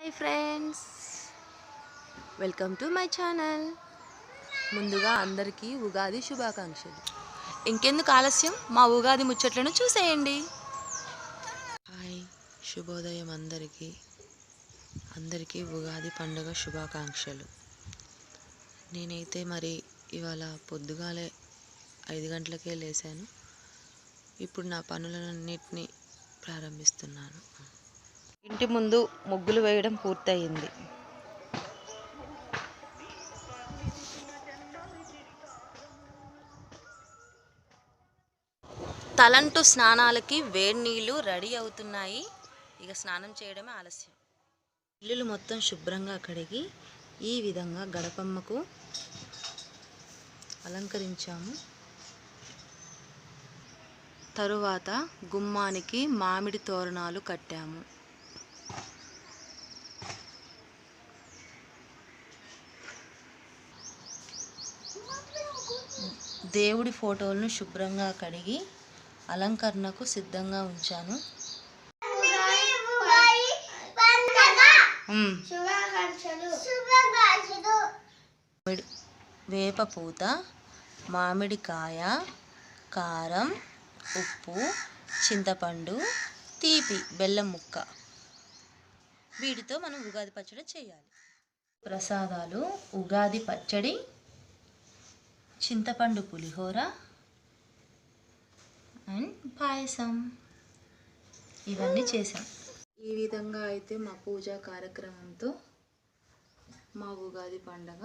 Hi friends, welcome to my channel. ముందుగా అందరికీ ఉగాది శుభాకాంక్షలు. ఇంకెందుకు ఆలస్యం, మా ఉగాది ముచ్చట్లను చూసేయండి. హాయ్, శుభోదయం అందరికీ ఉగాది పండుగ శుభాకాంక్షలు. నేనైతే ఇవాళ పొద్దుగాలే 5 గంటలకే లేచాను. ఇప్పుడు నా పనులన్నిటినీ ప్రారంభిస్తున్నాను. ఇంటి ముందు ముగ్గులు వేయడం పూర్తయింది. తలంటు స్నానాలకి వేడి నీళ్ళు రెడీ అవుతున్నాయి. ఇక స్నానం చేయడమే ఆలస్యం. ఇల్లులు మొత్తం శుభ్రంగా కడిగి ఈ విధంగా గడపమ్మకు అలంకరించాము. తరువాత గుమ్మానికి మామిడి తోరణాలు కట్టాము. దేవుడి ఫోటోలను శుభ్రంగా కడిగి అలంకరణకు సిద్ధంగా ఉంచాను. వేప పూత, మామిడికాయ, కారం, ఉప్పు, చింతపండు, తీపి బెల్లం ముక్క, వీటితో మనం ఉగాది పచ్చడి చేయాలి. ప్రసాదాలు ఉగాది పచ్చడి, చింతపండు పులిహోర అండ్ పాయసం, ఇవన్నీ చేసాం. ఈ విధంగా అయితే మా పూజా కార్యక్రమంతో మా ఉగాది పండగ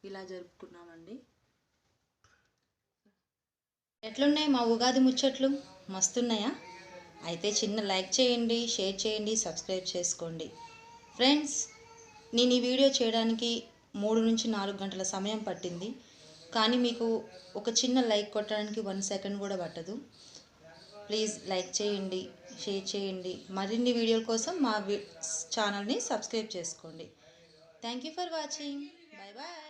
ఇలా జరుపుకున్నామండి. ఎట్లున్నాయి మా ఉగాది ముచ్చట్లు? మస్తున్నాయా? అయితే చిన్న లైక్ చేయండి, షేర్ చేయండి, సబ్స్క్రైబ్ చేసుకోండి. ఫ్రెండ్స్, నేను ఈ వీడియో చేయడానికి 3 నుంచి 4 గంటల సమయం పట్టింది. కానీ మీకు ఒక చిన్న లైక్ కొట్టడానికి 1 సెకండ్ కూడా పట్టదు. ప్లీజ్ లైక్ చేయండి, షేర్ చేయండి. మరిన్ని వీడియోల కోసం మా ఛానల్ని సబ్స్క్రైబ్ చేసుకోండి. Thank you for watching. Bye bye.